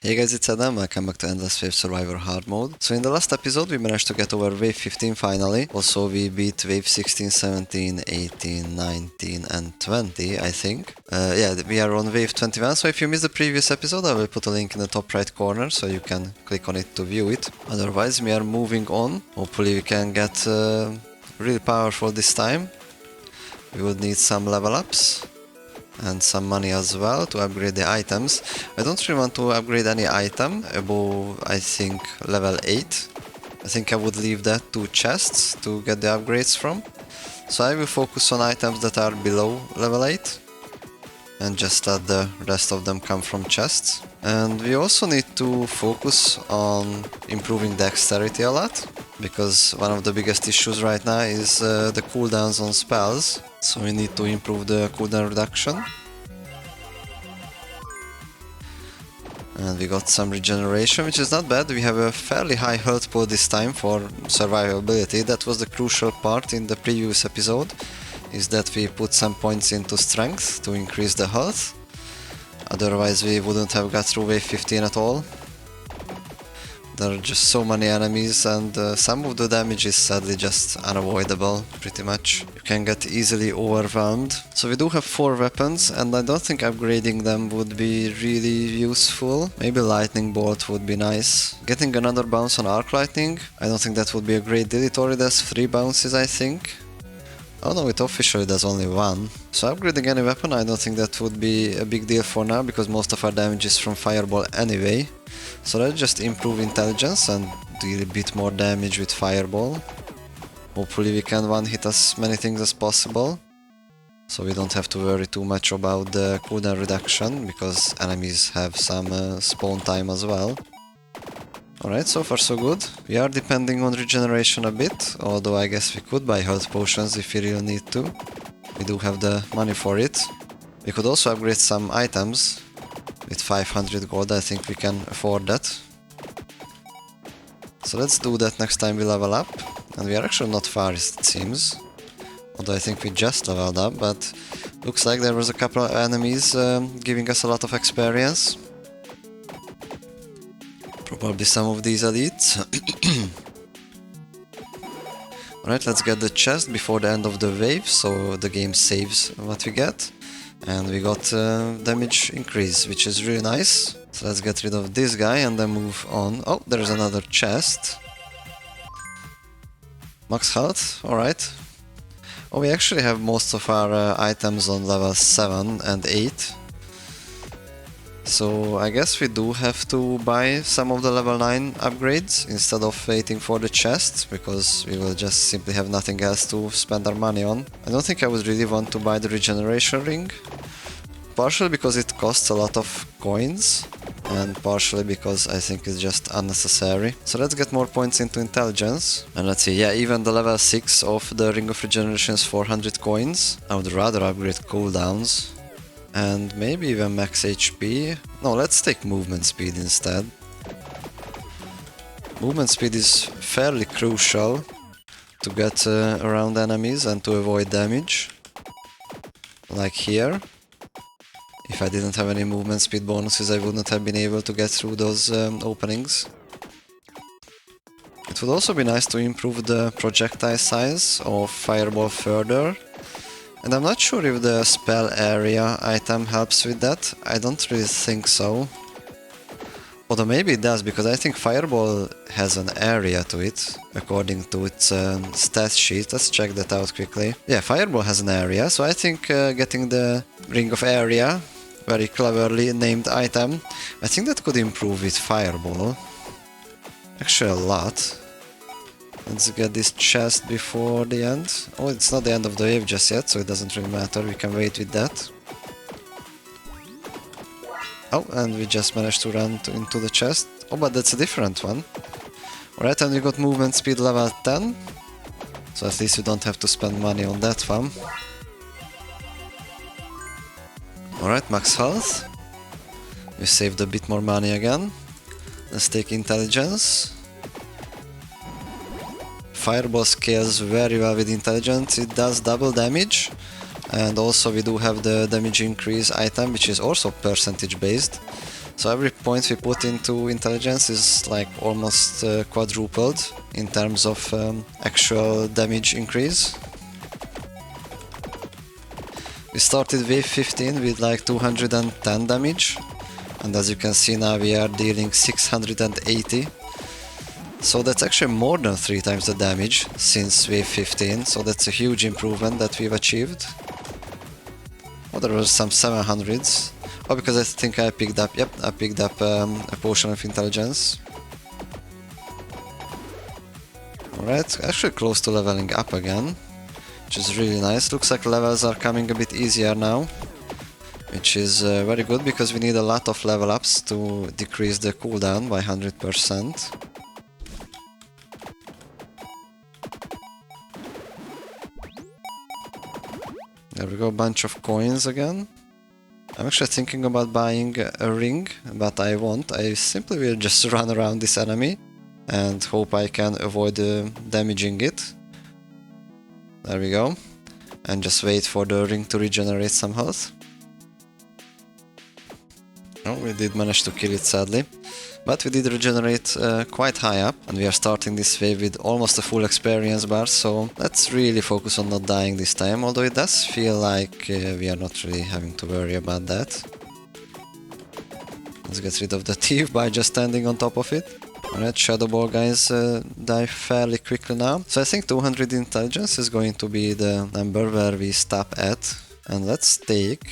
Hey guys, it's Adam, welcome back to Endless Wave Survivor Hard Mode. So in the last episode we managed to get over wave 15 finally. Also we beat wave 16, 17, 18, 19 and 20, I think. We are on wave 21, so if you missed the previous episode I will put a link in the top right corner so you can click on it to view it. Otherwise we are moving on. Hopefully we can get really powerful this time. We would need some level ups and some money as well to upgrade the items. I don't really want to upgrade any item above, I think, level 8. I think I would leave that to chests to get the upgrades from. So I will focus on items that are below level 8 and just let the rest of them come from chests. And we also need to focus on improving dexterity a lot, because one of the biggest issues right now is the cooldowns on spells. So we need to improve the cooldown reduction. And we got some regeneration, which is not bad. We have a fairly high health pool this time for survivability. That was the crucial part in the previous episode, is that we put some points into strength to increase the health. Otherwise we wouldn't have got through wave 15 at all. There are just so many enemies and some of the damage is sadly just unavoidable, pretty much. You can get easily overwhelmed. So we do have 4 weapons and I don't think upgrading them would be really useful. Maybe lightning bolt would be nice. Getting another bounce on arc lightning, I don't think that would be a great deal. It already does 3 bounces, I think. Oh no, it officially does only 1. So upgrading any weapon, I don't think that would be a big deal for now, because most of our damage is from fireball anyway. So let's just improve intelligence and deal a bit more damage with fireball. Hopefully we can one-hit as many things as possible, so we don't have to worry too much about the cooldown reduction, because enemies have some spawn time as well. Alright, so far so good. We are depending on regeneration a bit, although I guess we could buy health potions if we really need to. We do have the money for it. We could also upgrade some items. With 500 gold I think we can afford that. So let's do that next time we level up. And we are actually not far, it seems. Although I think we just leveled up, but looks like there was a couple of enemies giving us a lot of experience. Probably some of these elites. Alright, let's get the chest before the end of the wave, so the game saves what we get. And we got damage increase, which is really nice. So let's get rid of this guy and then move on. Oh, there's another chest. Max health, alright. Oh, we actually have most of our items on level 7 and 8. So I guess we do have to buy some of the level 9 upgrades instead of waiting for the chest, because we will just simply have nothing else to spend our money on. I don't think I would really want to buy the regeneration ring, partially because it costs a lot of coins, and partially because I think it's just unnecessary. So let's get more points into intelligence. And let's see, yeah, even the level 6 of the ring of regeneration is 400 coins. I would rather upgrade cooldowns. And maybe even max HP. No, let's take movement speed instead. Movement speed is fairly crucial to get around enemies and to avoid damage. Like here. If I didn't have any movement speed bonuses, I wouldn't have been able to get through those openings. It would also be nice to improve the projectile size of fireball further. And I'm not sure if the spell area item helps with that. I don't really think so. Although maybe it does, because I think fireball has an area to it, according to its stat sheet. Let's check that out quickly. Yeah, fireball has an area, so I think getting the ring of area, very cleverly named item, I think that could improve with fireball. Actually a lot. Let's get this chest before the end. Oh, it's not the end of the wave just yet, so it doesn't really matter, we can wait with that. Oh, and we just managed to run into the chest. Oh, but that's a different one. Alright, and we got movement speed level 10. So at least we don't have to spend money on that one. Alright, max health. We saved a bit more money again. Let's take intelligence. Fireball scales very well with intelligence, it does double damage, and also we do have the damage increase item, which is also percentage based, So every point we put into intelligence is like almost quadrupled in terms of actual damage increase. We started wave 15 with like 210 damage, and as you can see now we are dealing 680. So that's actually more than 3 times the damage since wave 15, so that's a huge improvement that we've achieved. Oh, there was some 700s. Oh, because I think I picked up, yep, I picked up a potion of intelligence. Alright, actually close to leveling up again, which is really nice. Looks like levels are coming a bit easier now, which is very good because we need a lot of level ups to decrease the cooldown by 100%. There we go, bunch of coins again. I'm actually thinking about buying a ring, but I won't. I simply will just run around this enemy and hope I can avoid damaging it. There we go. And just wait for the ring to regenerate some health. Oh, we did manage to kill it sadly. But we did regenerate quite high up, and we are starting this wave with almost a full experience bar, so let's really focus on not dying this time, although it does feel like we are not really having to worry about that. Let's get rid of the thief by just standing on top of it. Alright, Shadow Ball guys die fairly quickly now, so I think 200 intelligence is going to be the number where we stop at, and let's take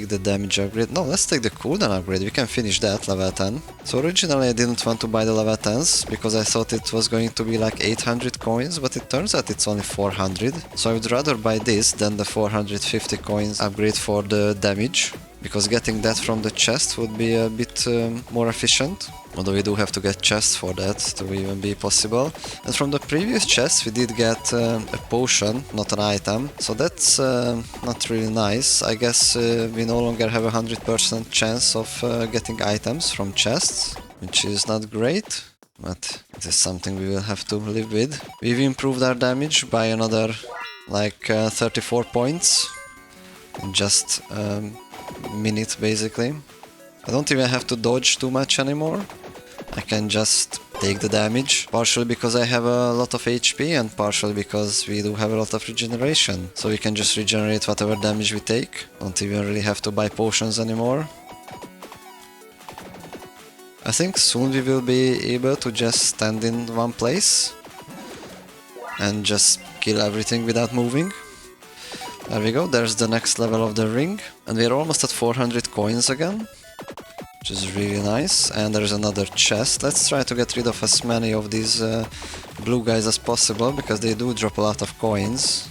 the damage upgrade. No, let's take the cooldown upgrade. We can finish that, level 10. So originally I didn't want to buy the level 10s because I thought it was going to be like 800 coins, but it turns out it's only 400. So I would rather buy this than the 450 coins upgrade for the damage, because getting that from the chest would be a bit more efficient. Although we do have to get chests for that to even be possible. And from the previous chest we did get a potion, not an item. So that's not really nice. I guess we no longer have a 100% chance of getting items from chests, which is not great. But it is something we will have to live with. We've improved our damage by another like 34 points in just a minute basically. I don't even have to dodge too much anymore. I can just take the damage, partially because I have a lot of HP and partially because we do have a lot of regeneration. So we can just regenerate whatever damage we take, don't even really have to buy potions anymore. I think soon we will be able to just stand in one place and just kill everything without moving. There we go, there's the next level of the ring, and we are almost at 400 coins again. Which is really nice, and there's another chest. Let's try to get rid of as many of these blue guys as possible, because they do drop a lot of coins.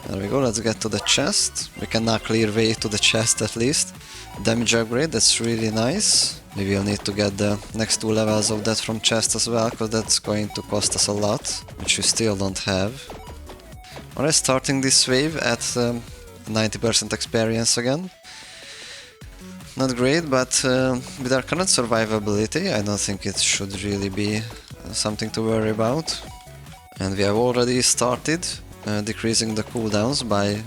There we go, let's get to the chest. We can now clear way to the chest at least. Damage upgrade, that's really nice. Maybe we'll need to get the next 2 levels of that from chest as well, because that's going to cost us a lot, which we still don't have. Alright, starting this wave at 90% experience again. Not great, but with our current survivability, I don't think it should really be something to worry about. And we have already started decreasing the cooldowns by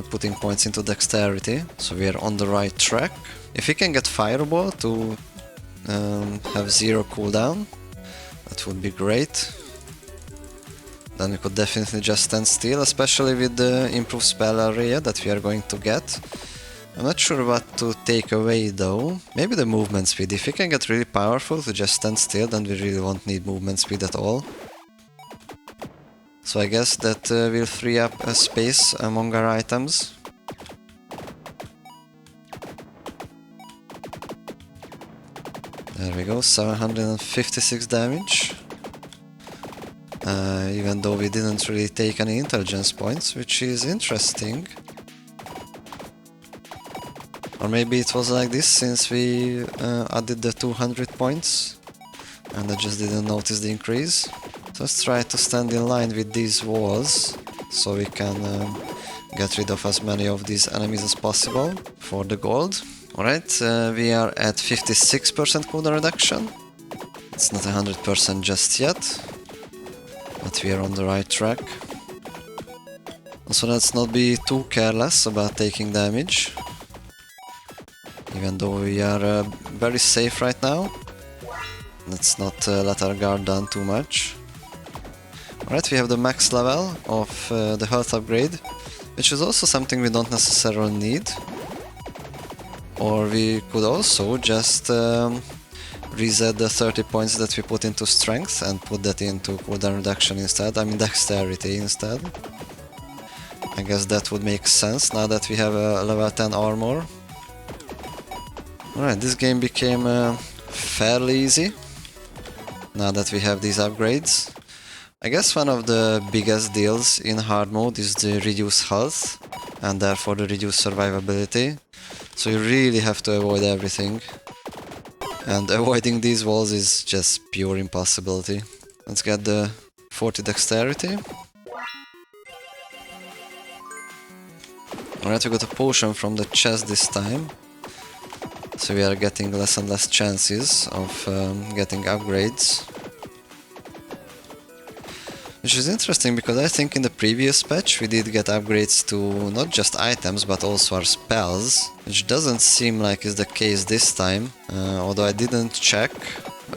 putting points into dexterity, so we are on the right track. If we can get Fireball to have 0 cooldown, that would be great. Then we could definitely just stand still, especially with the improved spell area that we are going to get. I'm not sure what to take away though. Maybe the movement speed. If we can get really powerful to just stand still, then we really won't need movement speed at all. So I guess that will free up a space among our items. There we go, 756 damage. Even though we didn't really take any intelligence points, which is interesting. Or maybe it was like this since we added the 200 points and I just didn't notice the increase. So let's try to stand in line with these walls so we can get rid of as many of these enemies as possible for the gold. Alright, we are at 56% cooldown reduction. It's not 100% just yet, but we are on the right track. Also, let's not be too careless about taking damage. even though we are very safe right now. Let's not let our guard down too much. Alright, we have the max level of the health upgrade, which is also something we don't necessarily need. Or we could also just reset the 30 points that we put into strength and put that into cooldown reduction instead, I mean dexterity instead. I guess that would make sense now that we have a level 10 armor. Alright, this game became fairly easy now that we have these upgrades. I guess one of the biggest deals in hard mode is the reduced health and therefore the reduced survivability. So you really have to avoid everything. And avoiding these walls is just pure impossibility. Let's get the 40 dexterity. Alright, we got a potion from the chest this time. So we are getting less and less chances of getting upgrades. Which is interesting because I think in the previous patch we did get upgrades to not just items but also our spells, which doesn't seem like is the case this time, although I didn't check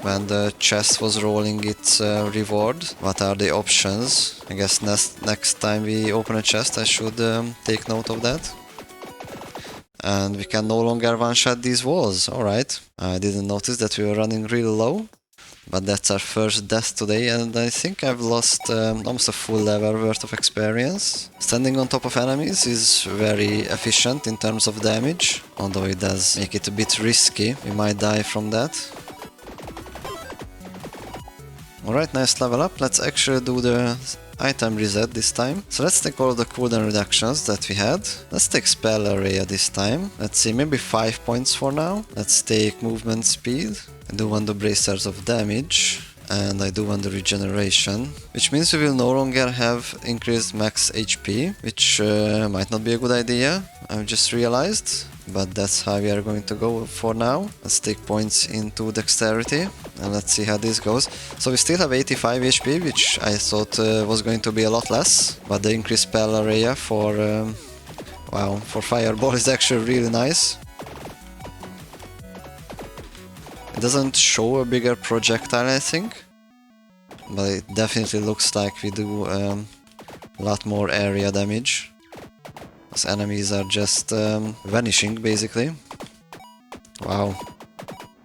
when the chest was rolling its reward. What are the options? I guess next time we open a chest I should take note of that. And we can no longer one-shot these walls, alright. I didn't notice that we were running really low. But that's our first death today, and I think I've lost almost a full level worth of experience. Standing on top of enemies is very efficient in terms of damage, although it does make it a bit risky. We might die from that. Alright, nice level up. Let's actually do the item reset this time. So let's take all of the cooldown reductions that we had. Let's take spell area this time. Let's see, maybe 5 points for now. Let's take movement speed. I do want the bracers of damage, and I do want the regeneration, which means we will no longer have increased max HP, which might not be a good idea, I've just realized, but that's how we are going to go for now. Let's take points into dexterity, and let's see how this goes. So we still have 85 HP, which I thought was going to be a lot less, but the increased spell area for Fireball is actually really nice. It doesn't show a bigger projectile, I think, but it definitely looks like we do a lot more area damage. Those enemies are just vanishing, basically. Wow.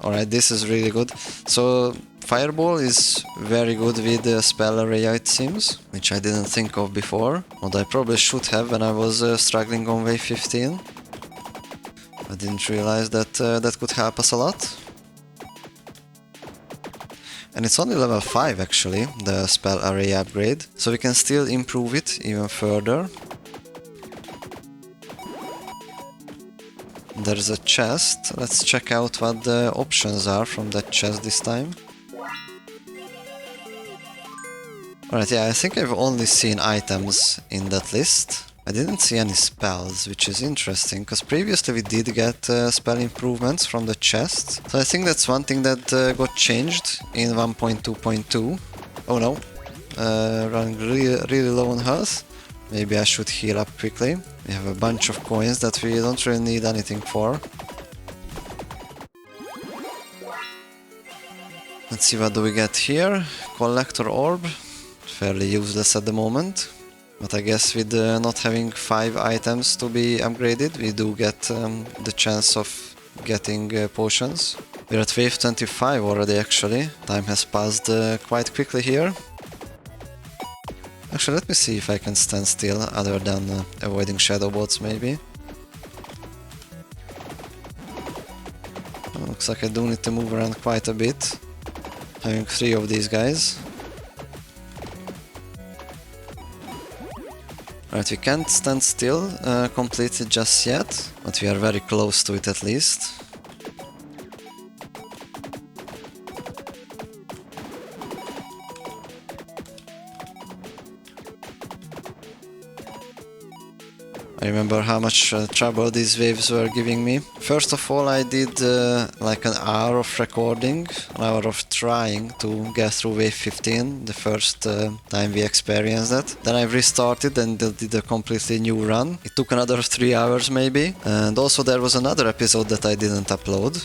Alright, this is really good. So, Fireball is very good with the spell area, it seems, which I didn't think of before. Although I probably should have when I was struggling on wave 15. I didn't realize that that could help us a lot. And it's only level 5 actually, the spell area upgrade, so we can still improve it even further. There's a chest, let's check out what the options are from that chest this time. Alright, yeah, I think I've only seen items in that list. I didn't see any spells, which is interesting, because previously we did get spell improvements from the chest. So I think that's one thing that got changed in 1.2.2. Oh no, running really low on health. Maybe I should heal up quickly. We have a bunch of coins that we don't really need anything for. Let's see, what do we get here? Collector orb, fairly useless at the moment. But I guess with not having 5 items to be upgraded, we do get the chance of getting potions. We're at wave 25 already actually. Time has passed quite quickly here. Actually, let me see if I can stand still other than avoiding shadow bots maybe. Looks like I do need to move around quite a bit. Having 3 of these guys. Right, we can't stand still completely just yet, but we are very close to it at least. I remember how much trouble these waves were giving me. First of all, I did like an hour of recording, an hour of trying to get through wave 15, the first time we experienced that. Then I restarted and did a completely new run. It took another 3 hours maybe. And also there was another episode that I didn't upload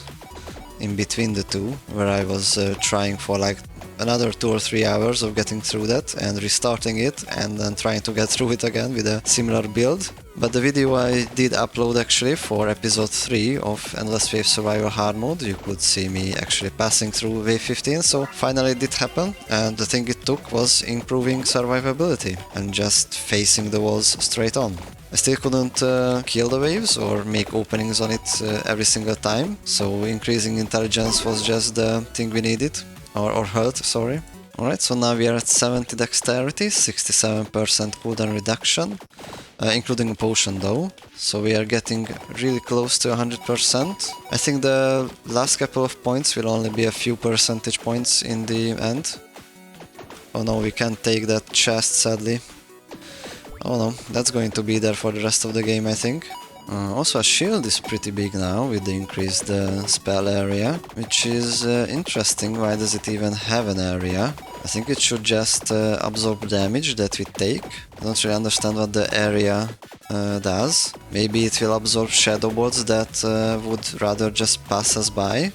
in between the two, where I was trying for like another 2 or 3 hours of getting through that and restarting it and then trying to get through it again with a similar build. But the video I did upload actually for episode 3 of Endless Wave Survival Hard Mode, you could see me actually passing through wave 15, so finally it did happen, and the thing it took was improving survivability and just facing the walls straight on. I still couldn't kill the waves or make openings on it every single time, so increasing intelligence was just the thing we needed. Or health, sorry. Alright, so now we are at 70 dexterity, 67% cooldown reduction, including a potion though. So we are getting really close to 100%. I think the last couple of points will only be a few percentage points in the end. Oh no, we can't take that chest sadly. Oh no, that's going to be there for the rest of the game I think. Also a shield is pretty big now with the increased spell area, which is interesting. Why does it even have an area? I think it should just absorb damage that we take. I don't really understand what the area does. Maybe it will absorb shadow bolts that would rather just pass us by.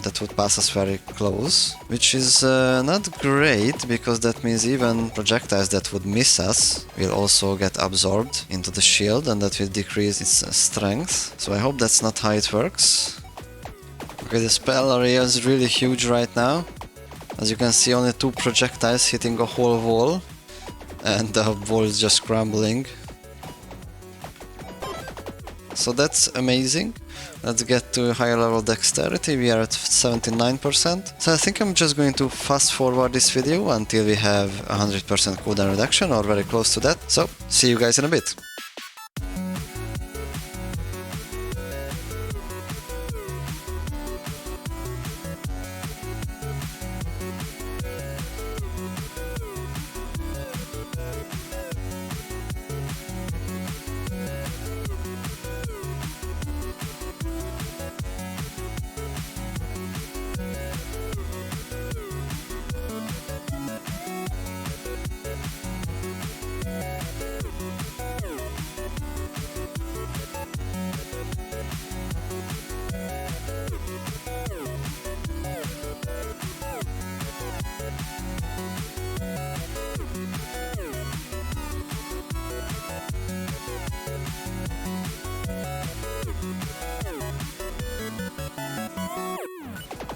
That would pass us very close, which is not great, because that means even projectiles that would miss us will also get absorbed into the shield, and that will decrease its strength. So I hope that's not how it works. Okay, the spell area is really huge right now. As you can see, only 2 projectiles hitting a whole wall, and the wall is just crumbling. So that's amazing. Let's get to a higher level dexterity. We are at 79%. So I think I'm just going to fast forward this video until we have 100% cooldown reduction or very close to that. So see you guys in a bit.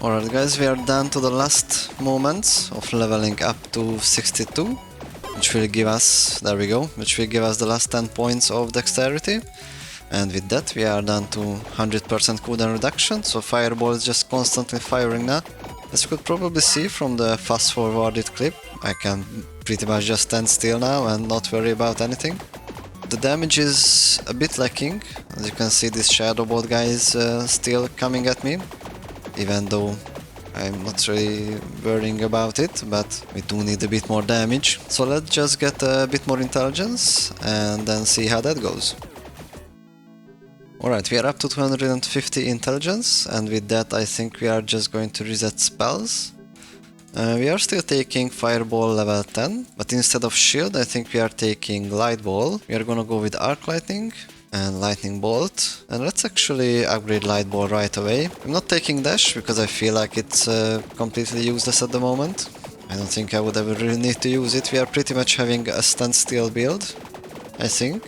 Alright guys, we are down to the last moments of leveling up to 62, which will give us, there we go, which will give us the last 10 points of dexterity. And with that we are down to 100% cooldown reduction, so Fireball is just constantly firing now. As you could probably see from the fast forwarded clip, I can pretty much just stand still now and not worry about anything. The damage is a bit lacking. As you can see, this Shadow Bolt guy is still coming at me, even though I'm not really worrying about it, but we do need a bit more damage. So let's just get a bit more intelligence and then see how that goes. Alright, we are up to 250 intelligence, and with that I think we are just going to reset spells. We are still taking Fireball level 10, but instead of Shield I think we are taking Light Ball. We are gonna go with Arc Lightning and Lightning Bolt, and let's actually upgrade Light Ball right away. I'm not taking Dash because I feel like it's completely useless at the moment. I don't think I would ever really need to use it. We are pretty much having a standstill build, I think.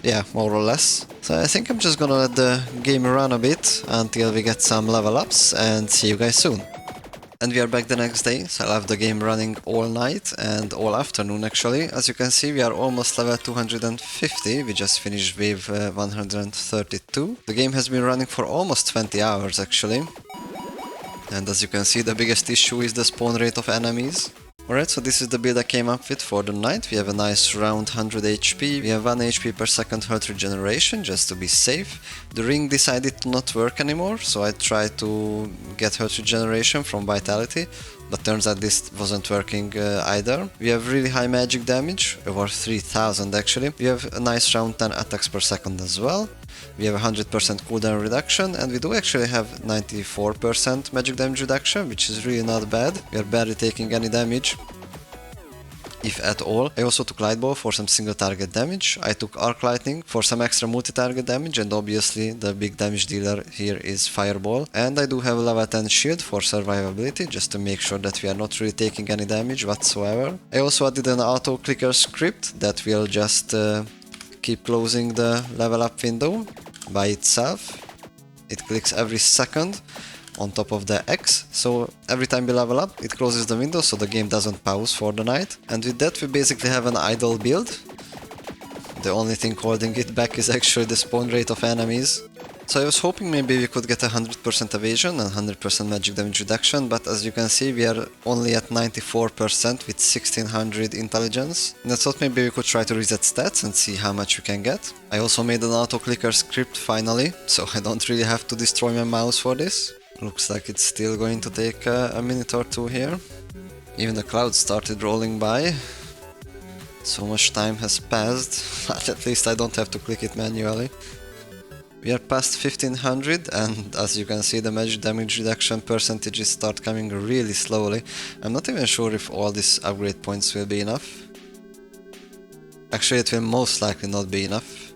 Yeah, more or less. So I think I'm just gonna let the game run a bit until we get some level ups, and see you guys soon. And we are back the next day, so I left the game running all night and all afternoon actually. As you can see, we are almost level 250, we just finished wave 132. The game has been running for almost 20 hours actually. And as you can see, the biggest issue is the spawn rate of enemies. Alright, so this is the build I came up with for the knight. We have a nice round 100 HP, we have 1 HP per second health regeneration, just to be safe. The ring decided to not work anymore, so I tried to get health regeneration from vitality, but turns out this wasn't working either. We have really high magic damage, over 3000 actually. We have a nice round 10 attacks per second as well. We have 100% cooldown reduction, and we do actually have 94% magic damage reduction, which is really not bad. We are barely taking any damage, if at all. I also took Lightball for some single target damage. I took Arc Lightning for some extra multi-target damage, and obviously the big damage dealer here is Fireball. And I do have a level 10 shield for survivability, just to make sure that we are not really taking any damage whatsoever. I also added an auto clicker script that will just keep closing the level up window by itself. It clicks every second on top of the X, so every time we level up it closes the window so the game doesn't pause for the night. And with that we basically have an idle build. The only thing holding it back is actually the spawn rate of enemies. So I was hoping maybe we could get 100% evasion and 100% magic damage reduction, but as you can see we are only at 94% with 1600 intelligence. And I thought maybe we could try to reset stats and see how much we can get. I also made an auto clicker script finally, so I don't really have to destroy my mouse for this. Looks like it's still going to take a minute or two here. Even the clouds started rolling by. So much time has passed, but at least I don't have to click it manually. We are past 1500, and as you can see the magic damage reduction percentages start coming really slowly. I'm not even sure if all these upgrade points will be enough. Actually it will most likely not be enough.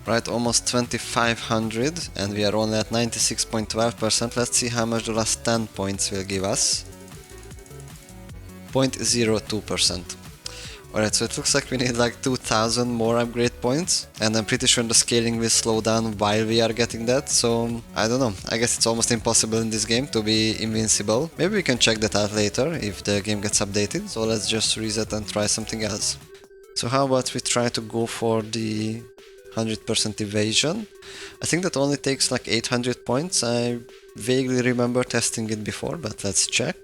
Right, almost 2500, and we are only at 96.12%. Let's see how much the last 10 points will give us. 0.02%. Alright, so it looks like we need like 2000 more upgrade points, and I'm pretty sure the scaling will slow down while we are getting that, so I don't know. I guess it's almost impossible in this game to be invincible. Maybe we can check that out later if the game gets updated, so let's just reset and try something else. So how about we try to go for the 100% evasion. I think that only takes like 800 points. I vaguely remember testing it before, but let's check.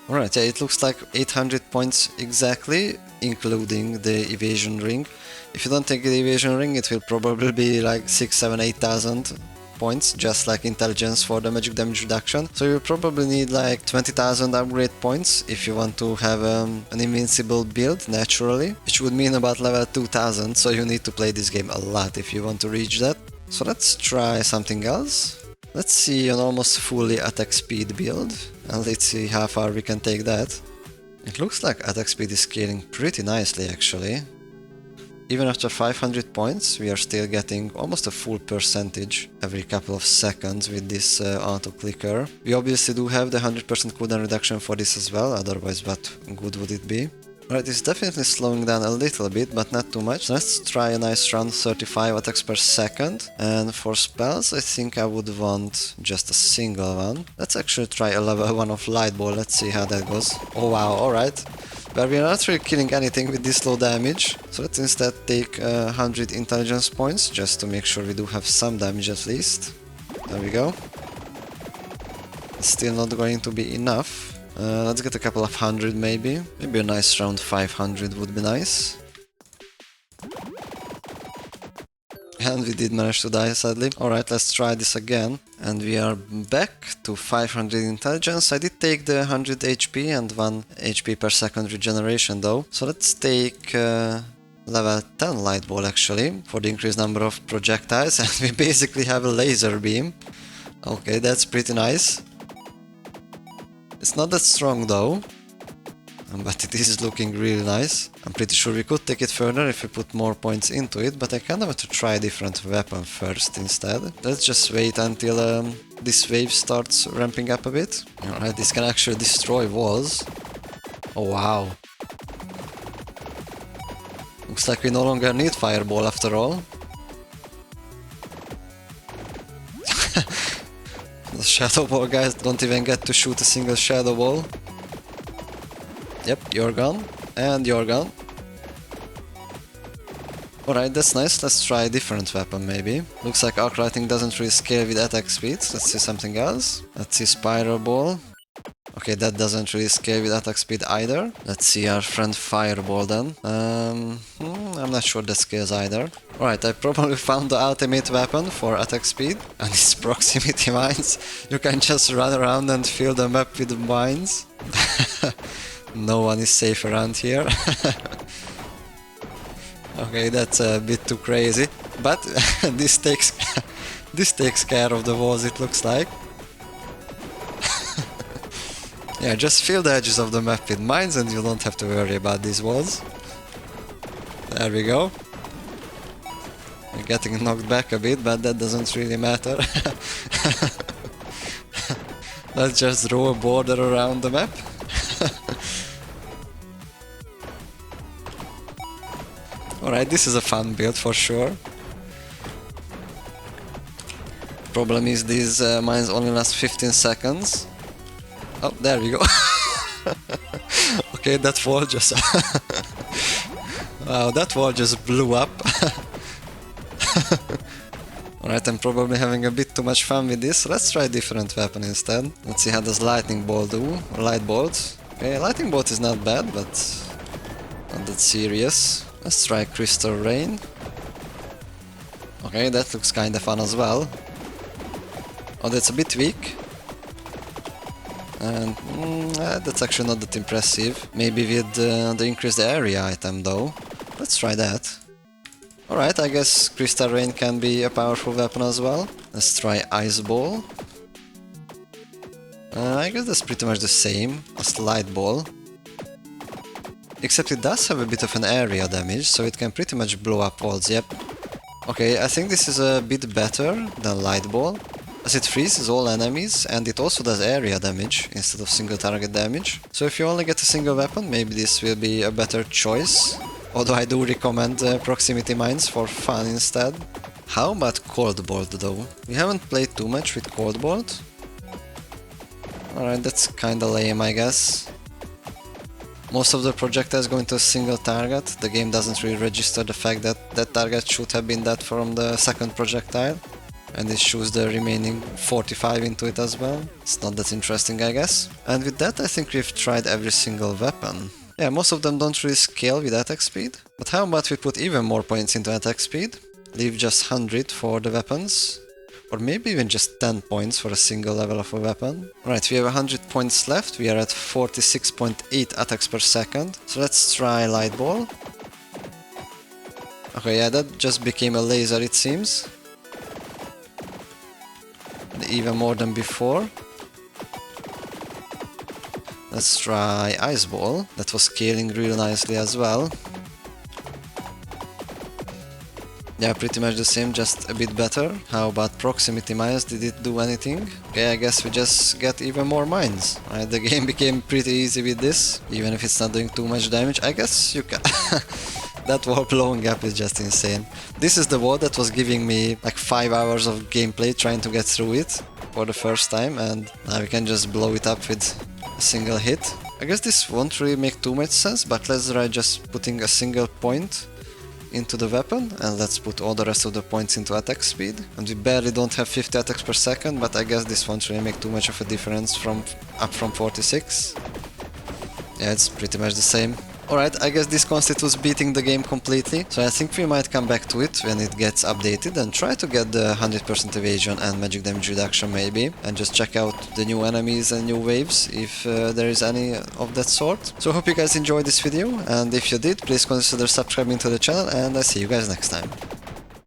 Alright, yeah, it looks like 800 points exactly, including the evasion ring. If you don't take the evasion ring, it will probably be like 6, 7, 8000 points, just like intelligence for the magic damage reduction. So you probably need like 20,000 upgrade points if you want to have an invincible build naturally, which would mean about level 2000, so you need to play this game a lot if you want to reach that. So let's try something else. Let's see an almost fully attack speed build, and let's see how far we can take that. It looks like attack speed is scaling pretty nicely actually. Even after 500 points, we are still getting almost a full percentage every couple of seconds with this auto clicker. We obviously do have the 100% cooldown reduction for this as well, otherwise what good would it be? Alright, it's definitely slowing down a little bit, but not too much. So let's try a nice round 35 attacks per second. And for spells, I think I would want just a single one. Let's actually try a level 1 of Lightball, let's see how that goes. Oh wow, alright. But we are not really killing anything with this low damage. So let's instead take 100 intelligence points, just to make sure we do have some damage at least. There we go. It's still not going to be enough. Let's get a couple of hundred maybe. Maybe a nice round 500 would be nice. And we did manage to die sadly. Alright, let's try this again. And we are back to 500 intelligence. I did take the 100 HP and 1 HP per second regeneration though. So let's take level 10 Lightball actually, for the increased number of projectiles. And we basically have a laser beam. Okay, that's pretty nice. It's not that strong though, but it is looking really nice. I'm pretty sure we could take it further if we put more points into it, but I kind of want to try a different weapon first instead. Let's just wait until this wave starts ramping up a bit. Alright, this can actually destroy walls. Oh wow. Looks like we no longer need Fireball after all. The Shadow Ball guys don't even get to shoot a single Shadow Ball. Yep, you're gone. And you're gone. Alright, that's nice. Let's try a different weapon maybe. Looks like Arc Lightning doesn't really scale with attack speed. Let's see something else. Let's see Spiral Ball. Okay, that doesn't really scale with attack speed either. Let's see our friend Fireball then. I'm not sure that scales either. Alright, I probably found the ultimate weapon for attack speed, and it's proximity mines. You can just run around and fill the map with mines. No one is safe around here. Okay, that's a bit too crazy, but this takes care of the walls, it looks like. Yeah, just fill the edges of the map with mines and you don't have to worry about these walls. There we go. We're getting knocked back a bit, but that doesn't really matter. Let's just draw a border around the map. Alright, this is a fun build for sure. Problem is these mines only last 15 seconds. Oh, there we go. Okay, that wall just... Wow, that wall just blew up. Alright, I'm probably having a bit too much fun with this. Let's try a different weapon instead. Let's see how does lightning bolt do. Or light bolt. Okay, lightning bolt is not bad, but not that serious. Let's try crystal rain. Okay, that looks kinda fun as well. Oh, that's a bit weak. And that's actually not that impressive. Maybe with the increased area item though. Let's try that. Alright, I guess Crystal Rain can be a powerful weapon as well. Let's try Ice Ball. I guess that's pretty much the same as Light Ball. Except it does have a bit of an area damage, so it can pretty much blow up walls, yep. Okay, I think this is a bit better than Light Ball, as it freezes all enemies and it also does area damage instead of single target damage. So if you only get a single weapon, maybe this will be a better choice. Although I do recommend proximity mines for fun instead. How about Cold Bolt though? We haven't played too much with Cold Bolt. Alright, that's kinda lame I guess. Most of the projectiles go into a single target. The game doesn't really register the fact that that target should have been that from the second projectile. And it shoots the remaining 45 into it as well. It's not that interesting, I guess. And with that, I think we've tried every single weapon. Yeah, most of them don't really scale with attack speed. But how about we put even more points into attack speed? Leave just 100 for the weapons. Or maybe even just 10 points for a single level of a weapon. Alright, we have 100 points left. We are at 46.8 attacks per second. So let's try Light Ball. Okay, yeah, that just became a laser it seems. Even more than before. Let's try Ice Ball. That was scaling real nicely as well. Yeah, pretty much the same, just a bit better. How about Proximity Mines? Did it do anything? Okay, I guess we just get even more mines. Right, the game became pretty easy with this, even if it's not doing too much damage. I guess you can... That wall blowing up is just insane. This is the wall that was giving me like 5 hours of gameplay trying to get through it for the first time, and now we can just blow it up with a single hit. I guess this won't really make too much sense, but let's try just putting a single point into the weapon, and let's put all the rest of the points into attack speed. And we barely don't have 50 attacks per second, but I guess this won't really make too much of a difference up from 46. Yeah, it's pretty much the same. Alright, I guess this constitutes beating the game completely, so I think we might come back to it when it gets updated and try to get the 100% evasion and magic damage reduction maybe, and just check out the new enemies and new waves if there is any of that sort. So I hope you guys enjoyed this video, and if you did, please consider subscribing to the channel, and I see you guys next time.